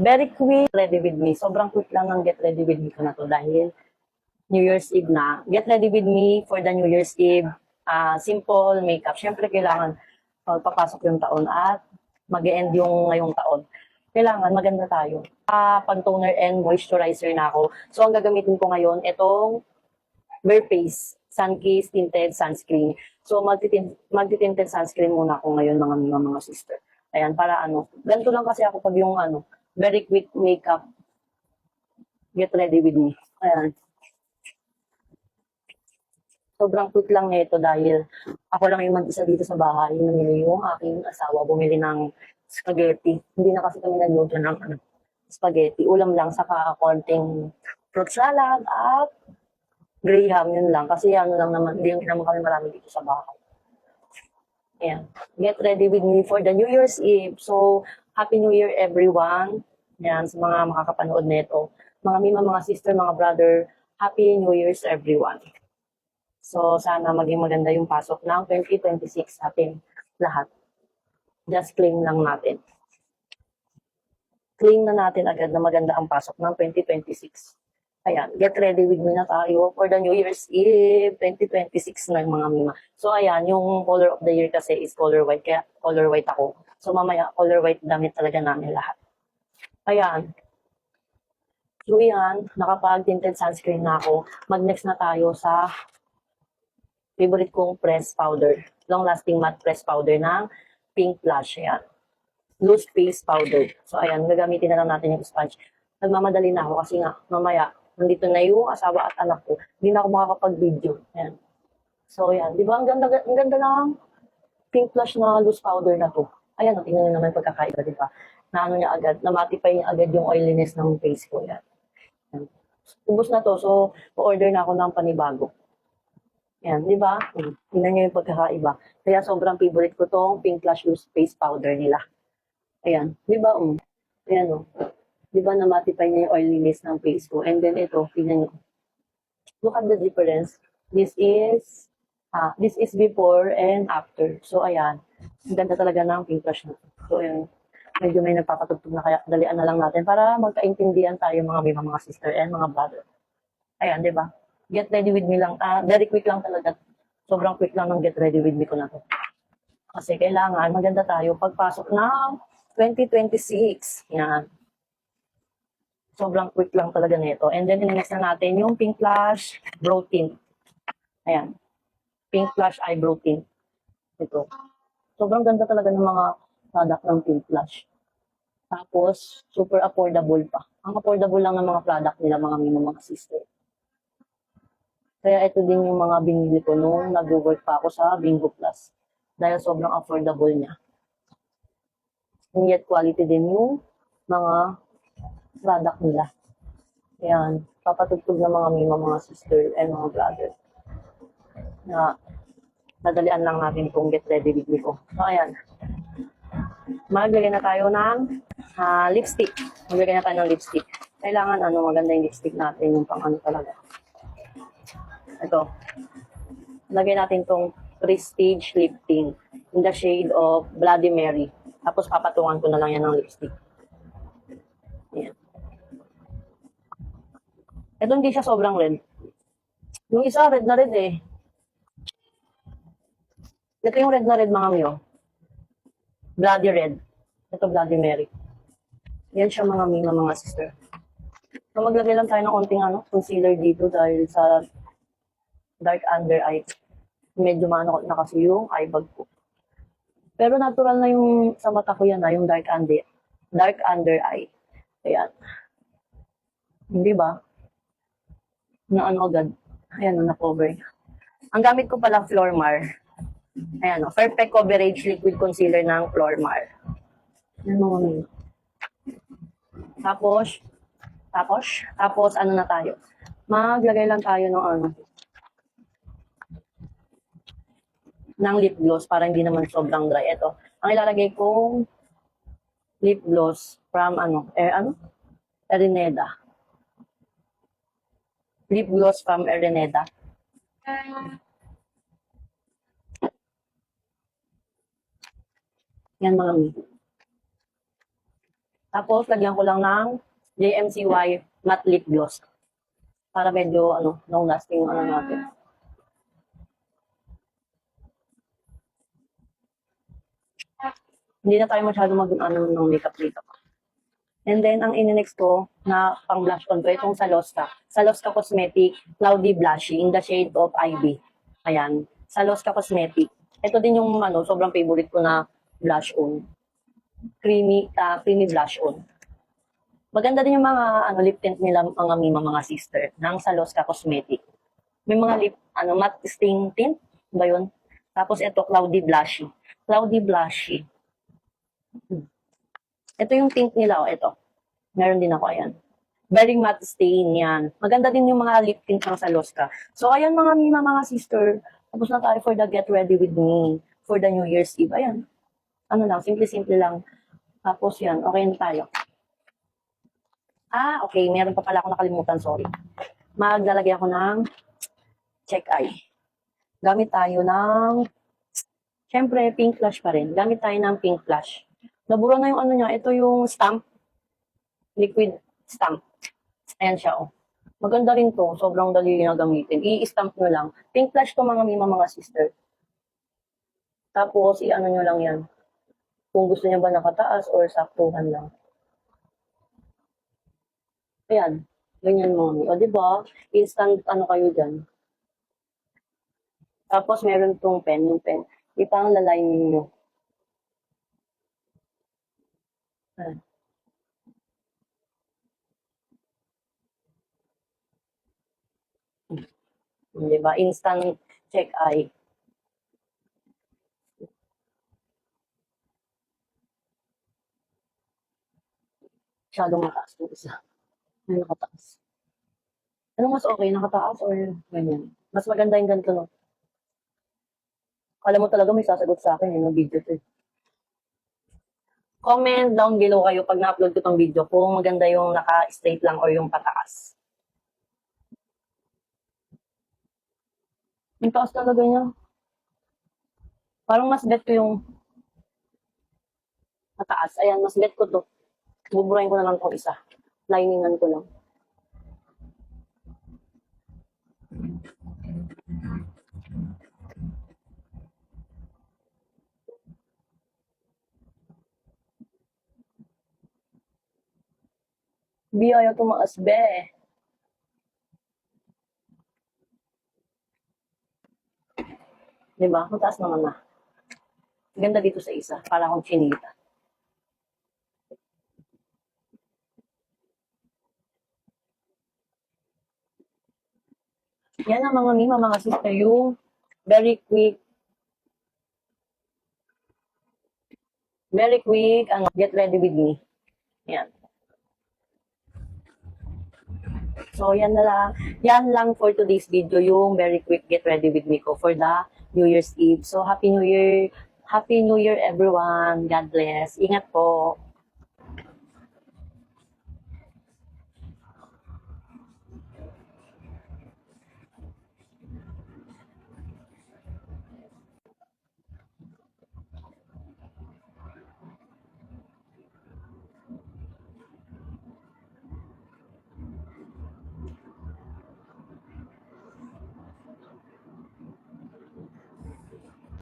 Very quick, ready with me. Sobrang quick lang ng get ready with me ko na to dahil New Year's Eve na. Get ready with me for the New Year's Eve. Simple makeup. Siyempre, kailangan papasok yung taon at mag-e-end yung ngayong taon. Kailangan maganda tayo. Pag-toner and moisturizer na ako. So, ang gagamitin ko ngayon, itong Bare Face Suncase Tinted Sunscreen. So, magti-tinted sunscreen muna ako ngayon, mga sister. Ayan, para ganito lang kasi ako pag yung very quick makeup. Get ready with me. Ayan. Sobrang quick lang nito dahil ako lang yung mag-isa dito sa bahay. Namili yung aking asawa, bumili ng spaghetti. Hindi na kasi kami nagluto ng spaghetti. Ulam lang, saka konting fruit salad at graham, yun lang. Kasi lang naman, hindi naman kami marami dito sa bahay. Ayan. Get ready with me for the New Year's Eve. So, Happy New Year everyone. Ayan, sa mga makakapanood nito. Mga mima, mga sister, mga brother, Happy New Year's everyone. So, sana maging maganda yung pasok ng 2026 sa ating lahat. Just claim lang natin. Claim na natin agad na maganda ang pasok ng 2026. Ayan, get ready with me na tayo for the New Year's Eve 2026 na mga mima. So, ayan, yung color of the year kasi is color white, kaya color white ako. So, mamaya, color white damit talaga namin lahat. Ayan. So, yan, nakapag-tinted sunscreen na ako. Mag-next na tayo sa favorite kong press powder. Long-lasting matte press powder ng Pink Blush. Ayan. Loose face powder. So, ayan, gagamitin na lang natin yung sponge. Nagmamadali na ako kasi nga, mamaya, nandito na yung asawa at anak ko. Hindi na ako makakapag-video. Ayan. So, ayan. Di ba? Ang ganda ng Pink Blush na loose powder na to. Ayan, tingnan nyo naman yung pagkakaiba, di ba? Na niya agad, na-mattify niya agad yung oiliness ng face ko. Ayan. Ayan. Ubus na to, so, order na ako ng panibago. Yan, di ba? Tingnan nyo yung pagkakaiba. Kaya sobrang favorite ko tong Pink Blush Loose Face Powder nila. Ayan, di ba? Ayan, di ba na-mattify niya yung oiliness ng face ko? And then ito, tingnan nyo. Look at the difference. This is before and after. So, ayan. Ang ganda talaga ng Pink Blush na. So, ayan. Medyo may nagpapatugtog na kaya dalian na lang natin para magkaintindihan tayo mga sister and mga brother. Ayan, di ba? Get ready with me lang. Very quick lang talaga. Sobrang quick lang ng get ready with me ko na to. Kasi kailangan maganda tayo pagpasok ng 2026. Yan. Sobrang quick lang talaga nito. And then, next na natin yung Pink Blush Brow Tint. Ayan. Pink Blush Eyebrow Tint. Ito. Sobrang ganda talaga ng mga product ng Pink Blush. Tapos, super affordable pa. Ang affordable lang ng mga product nila, mga sister. Kaya ito din yung mga binili ko nung nag-work pa ako sa Bingo Plus. Dahil sobrang affordable niya. And yet quality din yung mga product nila. Ayan. Papatugtog ng mga mima, mga sister, and mga brother. Na nadalian lang natin kung get ready with me ko. So, ayan. Maglagay na tayo ng lipstick. Maglagay na tayo ng lipstick. Kailangan maganda yung lipstick natin, yung pang talaga. Ito. Lagay natin tong Prestige Lip Tint in the shade of Bloody Mary. Tapos papatungan ko na lang yan ng lipstick. Ayan. Ito hindi siya sobrang red. Yung isa red na red eh. Ito yung red na red mga miyo. Bloody red. Ito Bloody Mary. Yan siya mga mima, mga sister. So maglagay lang tayo ng konting concealer dito dahil sa dark under eye. Medyo manokot na kasi yung eye bag ko. Pero natural na yung sa mata ko yan yung dark under eye. Ayan. Hindi ba? Na agad. Ayan, na-cover. Ang gamit ko pala Flormar. Ayan, perfect coverage liquid concealer ng Flormar. Ayan mga mga. Tapos ano na tayo? Maglagay lang tayo ng lip gloss para hindi naman sobrang dry. Ito, ang ilalagay kong lip gloss from Areneda. Lip gloss from Areneda. Yan mga mi. Tapos, lagyan ko lang ng JMCY matte lip gloss. Para medyo, long lasting yung natin. Hindi na tayo masyado ng makeup dito. And then, ang in-next ko na pang blush on ko, itong Saloska. Saloska Cosmetic Cloudy Blushy in the shade of Ivy. Ayan. Saloska Cosmetic. Ito din yung sobrang favorite ko na blush on. Creamy blush on. Maganda din yung mga lip tint nila, mga mima, mga sister, ng Saloska Cosmetic. May mga lip, matte stain tint ba yun? Tapos ito, Cloudy Blushy. Cloudy Blushy. Ito yung tint nila, ito. Meron din ako, ayan. Very matte stain, yan. Maganda din yung mga lip tint ng Saloska. So, ayan mga mima, mga sister. Tapos na tayo for the Get Ready With Me for the New Year's Eve. Ayan. Simple-simple lang. Tapos yan, okay na tayo. Okay. Meron pa pala ako nakalimutan, sorry. Maglalagay ako ng check eye. Gamit tayo ng, syempre, pink flash pa rin. Gamit tayo ng pink flash. Nabura na yung niya. Ito yung stamp. Liquid stamp. Ayan siya, oh. Maganda rin to. Sobrang dali na gamitin. I-stamp nyo lang. Pink flash to mga mima, mga sister. Tapos, nyo lang yan. Kung gusto nyo ba nakataas or saktuhan lang. Ayan. Ganyan mga mami. O, diba? Instant kayo dyan. Tapos, meron tong pen. Yung pen. Ipang lalayin nyo. Ayan. Diba? Instant check eye. Masyadong mataas yung isa. Ay, nakataas. Ano mas okay? Nakataas or ganyan? Mas maganda yung ganito, no? Alam mo talaga may sasagot sa akin yung video to. Comment down below kayo pag na-upload ko tong video kung maganda yung naka-straight lang or yung pataas. Yung taas talaga niya. Parang mas bet ko yung pataas. Ayan, mas bet ko to. Buburahin ko na lang tong isa. Liningan ko lang. Di ayaw tumaas, be. Diba? Mataas naman na. Ganda dito sa isa. Para akong chinita. Yan ang mga mima, mga sister, yung very quick, get ready with me. Yan. So, yan na lang. Yan lang for today's video, yung very quick get ready with me ko for the New Year's Eve. So, Happy New Year. Happy New Year, everyone. God bless. Ingat po.